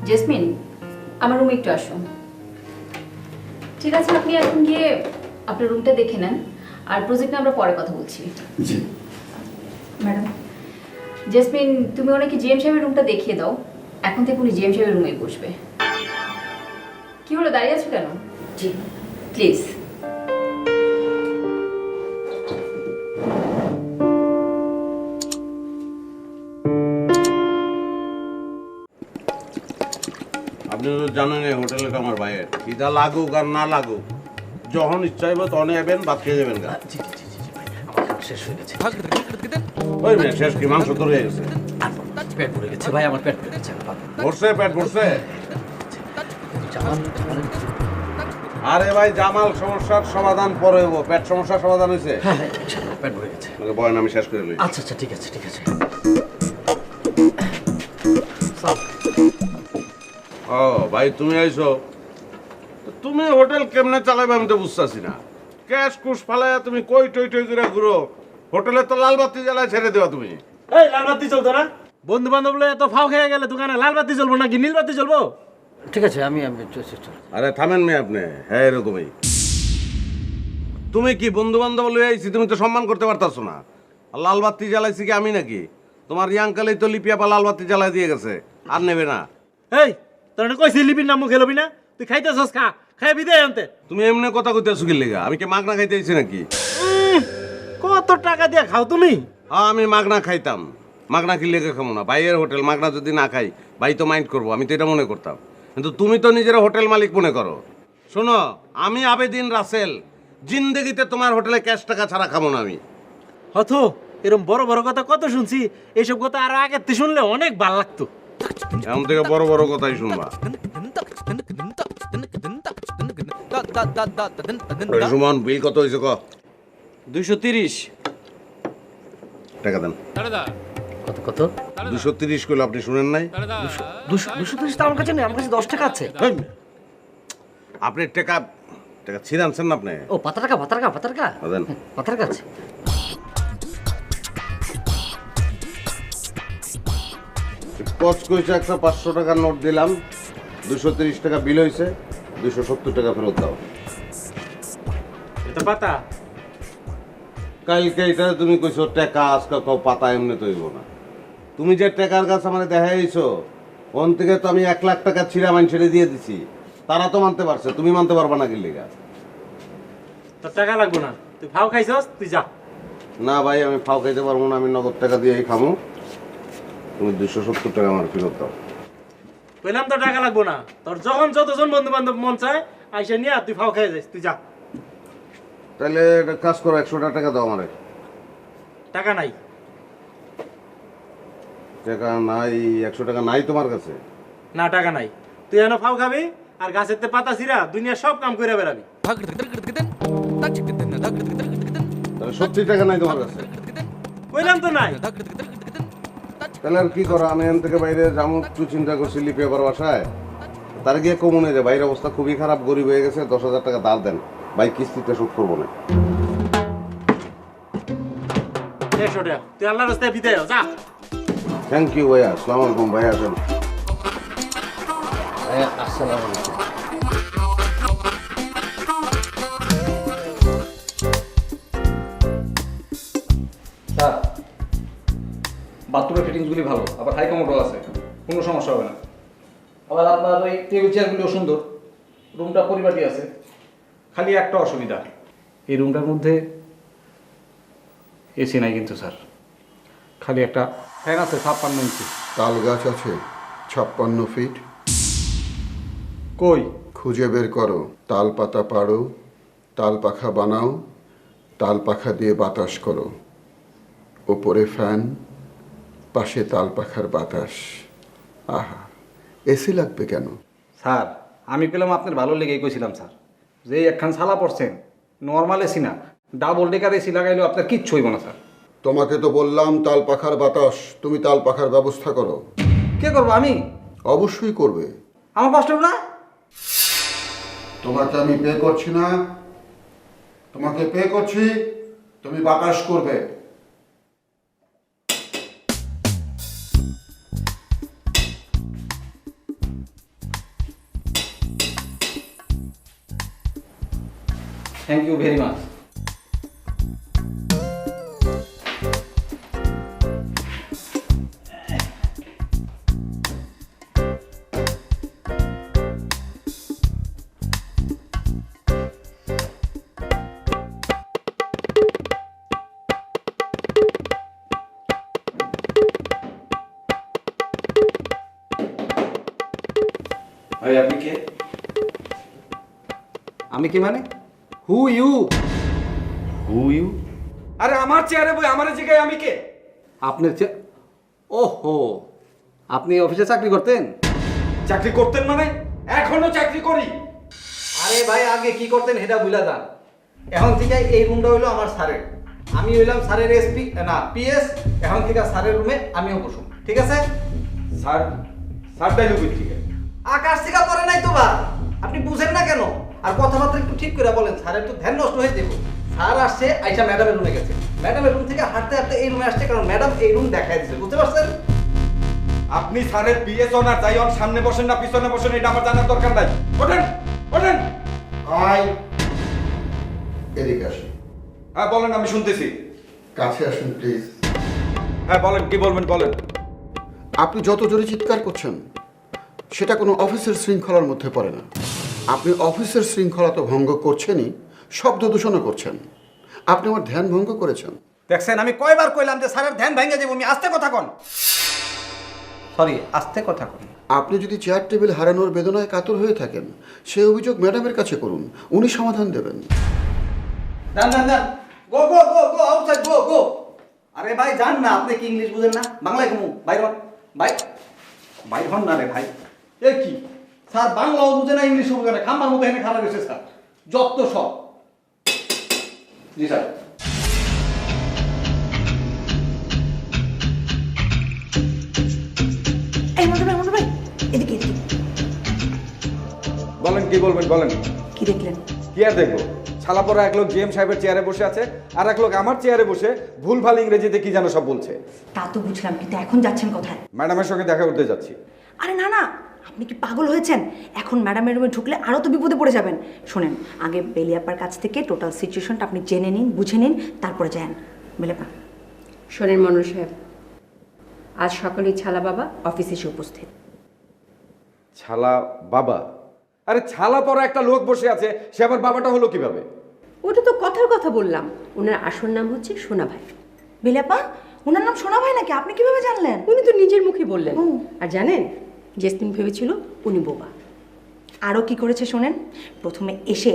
S12: জেসমিন, আমার রুমে একটু আসুন। ঠিক আছে, আপনি এখন গিয়ে আপনার রুমটা দেখে নেন, আর প্রজেক্টে আমরা পরে কথা বলছি।
S9: জি
S12: ম্যাডাম, জেসমিন তুমি ওনাকে জিএম সাহেবের রুমটা দেখিয়ে দাও। এখন থেকে উনি জিএম সাহেবের রুমে বসবে। কি হলো, দাঁড়িয়ে আছো কেন? জি প্লিজ।
S2: আপনি তো জানেন এই হোটেলটা আমার ভাইয়ের, ইটা লাগুক আর না লাগুক, যখন ইচ্ছা হইব তখন এবেন, ভাত খেয়ে যাবেন।
S1: শেষ হয়ে গেছে।
S2: ওই মেয়ে শেষ কি, মাংস তো রয়ে গেছে।
S1: পেট ভরে গেছে ভাই, আমার পেট ভরে গেছে।
S2: ভরছে, পেট ভরছে। আরে ভাই, জামাল সমস্যার সমাধান পরে হইব, পেট সমস্যার সমাধান হয়েছে।
S1: হ্যাঁ হ্যাঁ, ইনশাআল্লাহ পেট ভরে গেছে।
S2: বয়ন আমি শেষ করে লই।
S1: আচ্ছা আচ্ছা, ঠিক আছে ঠিক আছে।
S2: ও ভাই, তুমি আইছো, তুমি হোটেল কেমনে চালাবে আমি তো বুঝতেছি না। ক্যাশ কুশ ফালাইয়া তুমি কই টই টই করে ঘুরো, হোটেলে তো লাল বাতি জ্বালায় ছেড়ে দেওয়া তুমি।
S8: এই লাল বাতি চলতো না? বন্ধু বান্ধব এত ফাও খেয়ে গেলে দোকানে লাল বাতি জ্বলবো নাকি নীল বাতি জ্বলবো?
S1: ঠিক আছে, আমি
S2: আরে থামেন মেয়ে আপনি, হ্যাঁ এরকমই। তুমি কি বন্ধু বান্ধব লয়ে আইছি, তুমি তো সম্মান করতে পারতাছো না। আর লাল বাতি জ্বালাইছি কি আমি নাকি? তোমার ইয়াঙ্কালেই তো লিপিয়াপা লাল বাতি জ্বালাই দিয়ে গেছে, আর নেবে না।
S8: এই তোর কইছি লিপির নাম মুখে লবি না, তুই খাইতেছস খা, খাই বিদে আনতে।
S2: তুমি এমনি কথা কইতেছো কি লেগা? আমি কি মাগনা খাইতে আইছি নাকি?
S8: কত টাকা দিয়ে খাও তুমি?
S2: হ্যাঁ, আমি মাগনা খাইতাম। মাগনা কি লেগে খাবো না? ভাইয়ের হোটেল, মাগনা যদি না খাই ভাই তো মাইন্ড করবো, আমি তো এটা মনে করতাম। কিন্তু তুমি তো নিজের হোটেল মালিক মনে করো। শোনো, আমি আবেদিন রাসেল, জিন্দেগিতে তোমার হোটেলে ক্যাশ টাকা ছাড়া খাবো না আমি।
S8: হতো এরকম বড় বড় কথা কত শুনছি, এইসব কথা আরো আগের থেকে শুনলে অনেক ভালো লাগতো।
S2: এখন থেকে বড় বড় কথাই শুনবা। সুমন, বিল কত হয়েছে ক?
S8: 230
S2: টাকা দেন।
S1: কত কত?
S2: 230 কইলো, আপনি শুনেন নাই?
S1: 230 তো আমার কাছে নেই, আমার কাছে 10 টাকা আছে।
S2: আপনি টাকা টাকা ছিঁড়ে আনছেন না আপনি?
S1: ও পাতা টাকা
S2: দেন।
S1: পাতা টাকা আছে।
S2: কচ কইছে একটা 500 টাকার নোট দিলাম, 230 টাকা বিল হয়েছে, 270 টাকা ফেরত দাও।
S8: এটা পাতা
S2: কালকে এটা তুমি কইছো টাকা, আজকে কও পাতা, এমনি তো হইব না। তুমি যে টাকার কাছে আমার দেখাইছো, ওন থেকে তো আমি 1 লাখ টাকা ছিঁড়া মানুষের দিয়ে দিছি, তারা তো মানতে পারছে, তুমি মানতে পারবা না কি লেগা?
S8: তোর টাকা লাগবো না, তুই ফাও খাইছস, তুই যা।
S2: না ভাই, আমি ফাও খাইতে পারবো না, আমি নগদ টাকা দিয়েই খামো। তুমি 270 টাকা আমার ফেরত দাও।
S8: কইলাম তো টাকা লাগবো না, তোর যখন যতজন বন্ধু বান্ধব মন চায় আইসা নিয়ে তুই ফাও খাই যাস, তুই যা।
S2: তাহলে একটা কাজ করো, 100 টাকা দাও আমারে।
S8: টাকা নাই।
S2: টাকা নাই? 100 টাকা নাই তোমার কাছে?
S8: না, টাকা নাই। তুই এনে ফাও খাবি আর গাছের তে পাতা ছিঁড়া দুনিয়া সব কাম করে বেড়াবি।
S2: তাহলে 70 টাকা নাই তোমার কাছে?
S8: কইলাম তো নাই।
S2: তাহলে আর কি করা, আমি এখান থেকে বাইরে যাবো একটু চিন্তা করছি লিপে আবার বাসায়। তার গিয়ে কমনে যে বাইরের অবস্থা খুবই খারাপ, গরিব হয়ে গেছে, 10,000 টাকা ধার দেন ভাই, কিস্তিতে শোধ করবো না।
S8: তুই আল্লাহর রাস্তায় বিদায় হ, যা।
S2: থ্যাংক ইউ ভাইয়া, আসসালামু আলাইকুম ভাইয়া। আসেন
S7: ভাইয়া আসসালামু আলাইকুম।
S11: স্যার, বাথরুমের ফিটিংসগুলি ভালো, আবার হাই কমোডও আছে, কোনো সমস্যা হবে না। আবার আপনার ওই টেবিল চেয়ারগুলিও সুন্দর, রুমটা পরিপাটি আছে। খালি একটা অসুবিধা, এই রুমটার মধ্যে এসি নাই কিন্তু স্যার, খালি একটা ফ্যান আছে 56 ইঞ্চি।
S9: তাল গাছ আছে 56 ফিট?
S11: কই?
S9: খুঁজে বের করো। তাল পাতা পাড়ো, তাল পাখা বানাও, তাল পাখা দিয়ে বাতাস করো। ওপরে ফ্যান, পাশে তাল পাখার বাতাস। আহা, এসি লাগবে কেন?
S11: স্যার, আমি পেলাম আপনার ভালো লেগেই কইছিলাম স্যার, যে একখান ছালা পড়ছেন, নর্মাল এসি না, ডাবল ডেকার এসি লাগাইলেও আপনার কিচ্ছু হইব না স্যার।
S9: তোমাকে তো বললাম তাল পাখার বাতাস, তুমি তাল পাখার ব্যবস্থা করো।
S11: কে করবো? আমি?
S9: অবশ্যই করবে।
S11: আমার কষ্ট হবে না?
S9: তোমাকে আমি পে করছি না, তোমাকে পে করছি, তুমি বাতাস করবে।
S11: Thank you very much. ভাই আপনি কে? আমি কি মানে? Who you?
S2: Who you?
S11: আরে আমার চেয়ারে বই আমার জায়গায় আমি কে? আপনার ওহো, আপনি অফিসে চাকরি করতেন? চাকরি করতেন মানে? এখনো চাকরি করি। আরে ভাই, আগে কি করতেন সেটা ভুলা যান। এখন থেকে এই রুমটা হইলো আমার স্যারের, আমি হইলাম স্যারের এসপি না পিএস। এখন থেকে স্যারের রুমে আমিও বসুন, ঠিক আছে? স্যার, স্যারটাই লুকি, ঠিক আছে? আকাশ থেকে পড়ে নাই তো বা, আপনি বুঝেন না কেন? আর কথাবার্তা একটু ঠিক করে বলেন, স্যারের তো ধ্যান নষ্ট হয়ে যাবে। স্যার আসছে, আইসা ম্যাডামের রুমে গেছে, ম্যাডামের রুম থেকে হাঁটতে হাঁটতে এই রুমে আসছে, কারণ ম্যাডাম এই রুম দেখাই দিচ্ছে, বুঝতে পারছেন?
S13: আপনি স্যারের পিএস হন আর যাই হন, সামনে বসেন না পিছনে বসেন এটা আমার জানার দরকার নাই। ওঠেন, ওঠেন।
S9: আই এদিকে আসুন।
S13: হ্যাঁ বলেন, আমি শুনতেছি।
S9: কাছে আসুন প্লিজ।
S13: হ্যাঁ বলেন, কি বলবেন বলেন।
S9: আপনি যত জোরে চিৎকার করছেন সেটা কোনো অফিসের শৃঙ্খলার মধ্যে পড়ে না। আপনি অফিসের শৃঙ্খলা তো ভঙ্গ করছেনই, শব্দ দূষণও করছেন। আপনি আমার ধ্যান ভঙ্গ করেছেন।
S11: দেখছেন, আমি কয়বার কইলাম যে স্যারের ধ্যান ভেঙে যাবো, আমি আস্তে কথা কন। সরি, আস্তে কথা কন।
S9: আপনি যদি চেয়ার টেবিল হারানোর বেদনায় কাতর হয়ে থাকেন, সে অভিযোগ ম্যাডামের কাছে করুন, উনি সমাধান দেবেন।
S11: যান যান যান, গো গো গো গো আউটসাইড, গো গো। আরে ভাই যান না, আপনি কি ইংলিশ বুঝেন না? বাংলায় কমু, বাইর হন, বাইর হন না রে ভাই। এ কি স্যার, বাংলাও বুঝে না, ইংলিশও বুঝে না, খাম্বার মতো এখানে খারাপ হয়েছে স্যার, যত সব। জি স্যার।
S6: এই মন্টু ভাই, এদিকে এদিকে।
S13: বলেন, কি বলবেন বলেন।
S6: কি দেখলেন?
S13: কি আর দেখবো, ছালাপরা এক লোক জিএম সাহেবের চেয়ারে বসে আছে, আর এক লোক আমার চেয়ারে বসে ভুলভাল ইংরেজিতে কি যেন সব বলছে।
S6: তা তো বুঝলাম, কিন্তু এখন যাচ্ছেন কোথায়?
S13: ম্যাডামের সঙ্গে দেখা করতে যাচ্ছি।
S6: আরে না না, আপনি কি পাগল হয়েছেন? এখন ম্যাডামের রুমে ঢুকলে আরও তো বিপদে পড়ে যাবেন। শোনেন, আগে বেলিয়াপার কাছ থেকে টোটাল সিচুয়েশনটা আপনি জেনে নিন, বুঝে নিন, তারপরে যান। বেলিয়াপা।
S5: শোনেন মনোজ সাহেব, আজ সকালে ছালা বাবা অফিসে এসে উপস্থিত।
S13: ছালা বাবা? আরে ছালা পরা একটা লোক বসে আছে, সে আবার বাবাটা হলো কিভাবে?
S5: ওটা তো কথার কথা বললাম, ওনার আসল নাম হচ্ছে সোনা ভাই।
S6: বেলিয়াপা, ওনার নাম সোনা ভাই নাকি? আপনি কিভাবে জানলেন?
S5: উনি তো নিজের মুখে বললেন। আর জানেন, জেসমিন ভেবেছিল উনি বোবা।
S6: আরও কি করেছে শোনেন, প্রথমে এসে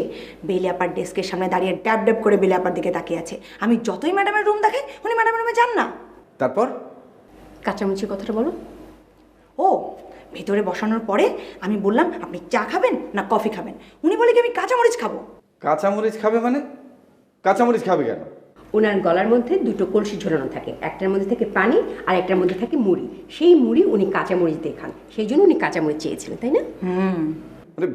S6: বেলিয়াপার ডেস্কের সামনে দাঁড়িয়ে ড্যাব ড্যাব করে বেলিয়াপার দিকে তাকিয়ে আছে। আমি যতই ম্যাডামের রুম দেখাই, উনি ম্যাডামের রুমে যান না।
S13: তারপর?
S5: কাঁচামুচি কথাটা বলো।
S6: ও, ভেতরে বসানোর পরে আমি বললাম আপনি চা খাবেন না কফি খাবেন? উনি বলে কি আমি কাঁচামরিচ খাবো।
S13: কাঁচামরিচ খাবে মানে? কাঁচামরিচ খাবে কেন?
S5: ওনার গলার মধ্যে দুটো কলসি ঝোলানো থাকে, একটার মধ্যে থাকে পানি আর একটার মধ্যে থাকে মুড়ি। সেই মুড়ি উনি কাঁচামরিচ দিয়ে খান, সেই জন্য উনি কাঁচামরিচ চেয়েছিলেন, তাই না?
S13: মানে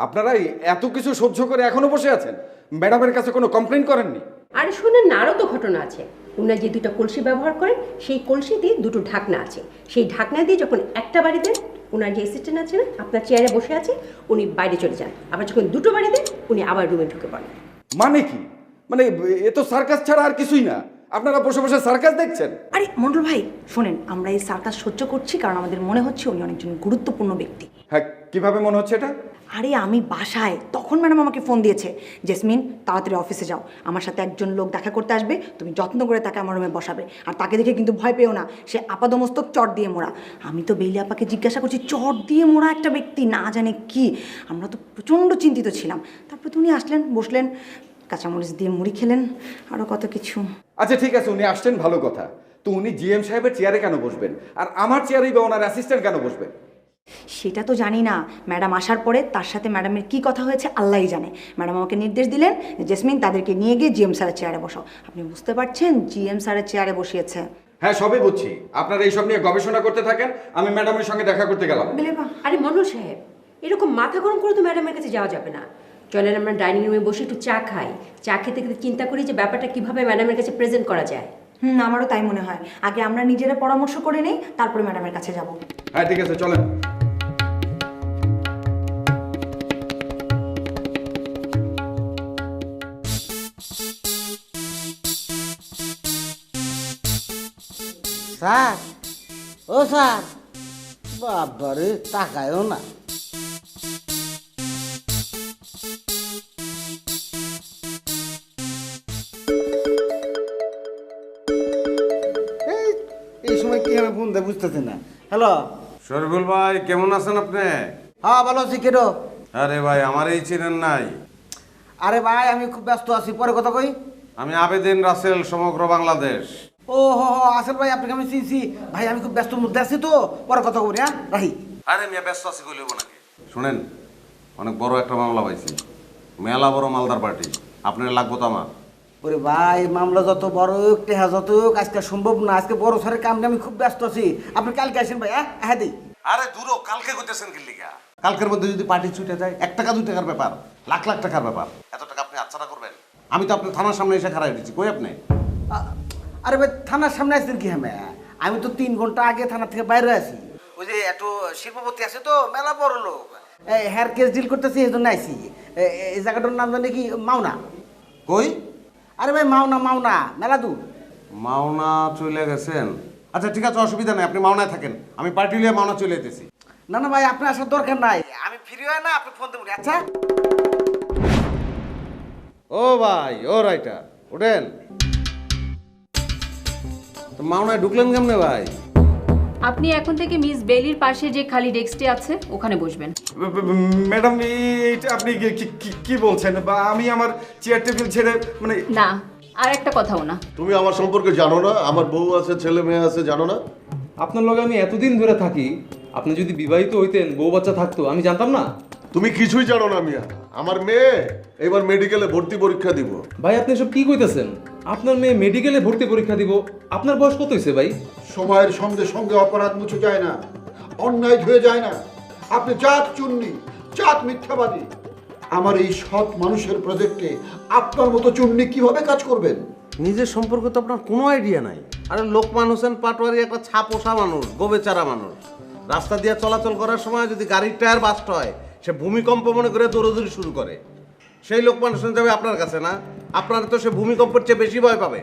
S13: আপনারা এত কিছু সহ্য করে এখনো বসে আছেন, ম্যাডামের কাছে কোনো কমপ্লেন করেননি?
S5: আরে শুনেন না, আরও তো ঘটনা আছে। ওনার যে দুটো কলসি ব্যবহার করেন, সেই কলসিতে দুটো ঢাকনা আছে। সেই ঢাকনা দিয়ে যখন একটা বাড়ি দেন, ওনার যে অ্যাসিস্ট্যান্ট আছে না, আপনার চেয়ারে বসে আছে, উনি বাইরে চলে যান। আবার যখন দুটো বাড়ি দেন, উনি আবার রুমে ঢুকে পড়েন।
S13: মানে কি? মানে এ তো সার্কাস ছাড়া আর কিছুই না। আপনারা বসে বসে সার্কাস দেখছেন?
S6: আরে মন্ডল ভাই শোনেন, আমরা এই সার্কাস সহ্য করছি কারণ আমাদের মনে হচ্ছে উনি অনেকজন গুরুত্বপূর্ণ ব্যক্তি।
S13: হ্যাঁ, কিভাবে মনে হচ্ছে এটা?
S6: আরে আমি বাসায়, তখন ম্যাডাম আমাকে ফোন দিয়েছে, জেসমিন তাড়াতাড়ি অফিসে যাও, আমার সাথে একজন লোক দেখা করতে আসবে, তুমি যত্ন করে তাকে আমার রুমে বসাবে। আর তাকে দেখে কিন্তু ভয় পেও না, সে আপাদমস্তক চট দিয়ে মোড়া। আমি তো বেইলি আপাকে জিজ্ঞাসা করছি, চট দিয়ে মোড়া একটা ব্যক্তি না জানে কি। আমরা তো প্রচণ্ড চিন্তিত ছিলাম। তারপরে তো উনি আসলেন, বসলেন, কাঁচামরিচ দিয়ে মুড়ি খেলেন, আরও কত কিছু।
S13: আচ্ছা ঠিক আছে, উনি আসছেন ভালো কথা, তো উনি জিএম সাহেবের চেয়ারে কেন বসবেন আর আমার চেয়ারেই বা ওনার অ্যাসিস্ট্যান্ট কেন বসবেন?
S6: সেটা তো জানি না। ম্যাডাম আসার পরে তার সাথে ম্যাডামের কি কথা হয়েছে আল্লাহই জানে। ম্যাডাম আমাকে নির্দেশ দিলেন, জেসমিন তাদেরকে নিয়ে গিয়ে জিএম স্যারের চেয়ারে বসাও। আপনি বুঝতে পারছেন, জিএম স্যারের চেয়ারে বসিয়েছে।
S13: হ্যাঁ সবই বুঝছি, আপনারা এইসব নিয়ে গবেষণা করতে থাকেন, আমি ম্যাডামের সঙ্গে দেখা করতে গেলাম।
S5: আরে মন্ডল সাহেব, এরকম মাথা গরম করে তো ম্যাডামের কাছে যাওয়া যাবে না। চলেন আমরা ডাইনিং রুমে বসে একটু চা খাই। চা খেতে খেতে চিন্তা করি যে ব্যাপারটা কিভাবে ম্যাডামের কাছে প্রেজেন্ট করা যায়।
S6: আমারও তাই মনে হয়। আগে আমরা নিজেরা পরামর্শ করে নেই, তারপরে ম্যাডামের কাছে যাব।
S13: হ্যাঁ ঠিক আছে, চলেন।
S7: স্যার, ও স্যার, বাবারে তাকায়ও না। এই সময় কি আমি ফোন দেয় বুঝতেছি না। হ্যালো
S2: শরীফুল ভাই, কেমন আছেন আপনি?
S7: হ্যাঁ ভালো আছি। কেটো?
S2: আরে ভাই, আমার এই চিনেন নাই?
S7: আরে ভাই আমি খুব ব্যস্ত আছি, পরে কথা কই।
S2: আমি আবেদিন রাসেল, সমগ্র বাংলাদেশ।
S7: ও হো হো, আসল ভাই আপনাকে আমি চিনছি। ভাই আমি খুব ব্যস্ত মধ্যে আছি তো, পরে কথা করি। হ্যাঁ রাহি।
S2: আরে মিয়া, ব্যস্ত আছি কইলে হবো নাকি? শুনেন, অনেক বড় একটা মামলা পাইছি, মেলা বড় মালদার পার্টি। আপনার লাগবো তো আমার?
S7: ওরে ভাই, মামলা যত বড় হোক, টেহা যত হোক, আজকে সম্ভব না। আজকে বড় স্যারের কাম নিয়ে আমি খুব ব্যস্ত আছি। আপনি কালকে আসেন ভাই। হ্যাঁ হ্যাঁ দিই।
S2: আরে দূরও, কালকে কইতেছেন কি লিগা? কালকের মধ্যে যদি পার্টি ছুটে যায়, 1 টাকা 2 টাকার ব্যাপার, লাখ লাখ টাকার ব্যাপার। এত টাকা আপনি আচ্ছাটা করবেন? আমি তো আপনার থানার সামনে এসে খাড়াই দিচ্ছি, কই আপনি?
S7: আরে ভাই থানার সামনে আসছেন কি? হ্যাঁ আমি তো 3 ঘন্টা আগে থানা থেকে বাইরে আছি। ওই যে এত শিল্পপতি আছে তো, মেলা বড় লোক, হেয়ার কেস ডিল করতেছি, এই জন্য আইসি। এই জায়গাটার নাম জানি কি? মাওনা।
S2: কই?
S7: আরে ভাই মাওনা, মাওনা মেলা দূর।
S2: মাওনা চলে গেছেন? আচ্ছা ঠিক আছে, অসুবিধা নেই, আপনি মাওনায় থাকেন, আমি পার্টি লিয়ে মাওনা চলে যেতেছি।
S7: না না ভাই, আপনার আসার দরকার নাই, আমি ফ্রি হয় না, আপনি ফোন দেবেন। আচ্ছা
S2: ও ভাই, ও রাইটার, ওঠেন। তো মাওনায় ঢুকলেন কেমনে ভাই?
S12: আপনি এখন থেকে মিস বেলির পাশে যে খালি ডেস্কটি আছে ওখানে বসবেন।
S13: ম্যাডাম এইটা আপনি কি বলছেন? বা আমি আমার চেয়ার টেবিল ছেড়ে মানে?
S12: না, আর একটা কথাও না।
S14: তুমি আমার সম্পর্কে জানো না? আমার বউ আছে, ছেলে মেয়ে আছে, জানো না?
S10: আপনার লগে আমি এতদিন ধরে থাকি, আপনি যদি বিবাহিত হইতেন, বউ বাচ্চা থাকতো, আমি জানতাম না?
S14: তুমি কিছুই জানো না মিয়া। আমার মেয়ে এবার মেডিকেলে ভর্তি পরীক্ষা দিব।
S10: ভাই আপনি সব কি কইতেছেন? আপনার মেয়ে মেডিকেলে ভর্তি পরীক্ষা দিব? আপনার বয়স কত হয়েছে ভাই?
S15: সময়ের সঙ্গে সঙ্গে অপরাধ মুছে যায় না, অন্যায় ধুয়ে যায় না। আপনি জাত চুন্নি, জাত মিথ্যাবাদী। আমার এই সৎ মানুষের প্রজেক্টে আপনার মতো চুন্নি কিভাবে কাজ করবেন?
S2: নিজের সম্পর্কে তো আপনার কোনো আইডিয়া নাই। আরে লোকমান হোসেন পাটোয়ারি একটা ছাপোষা মানুষ, গোবেচারা মানুষ। রাস্তা দিয়ে চলাচল করার সময় যদি গাড়ির টায়ার বাস্ট হয়, সে ভূমিকম্প মনে করে দৌড়াদৌড়ি শুরু করে। সেই লোকমান হোসেন যাবে আপনার কাছে না? আপনার তো সে ভূমিকম্পের চেয়ে বেশি ভয় পাবে।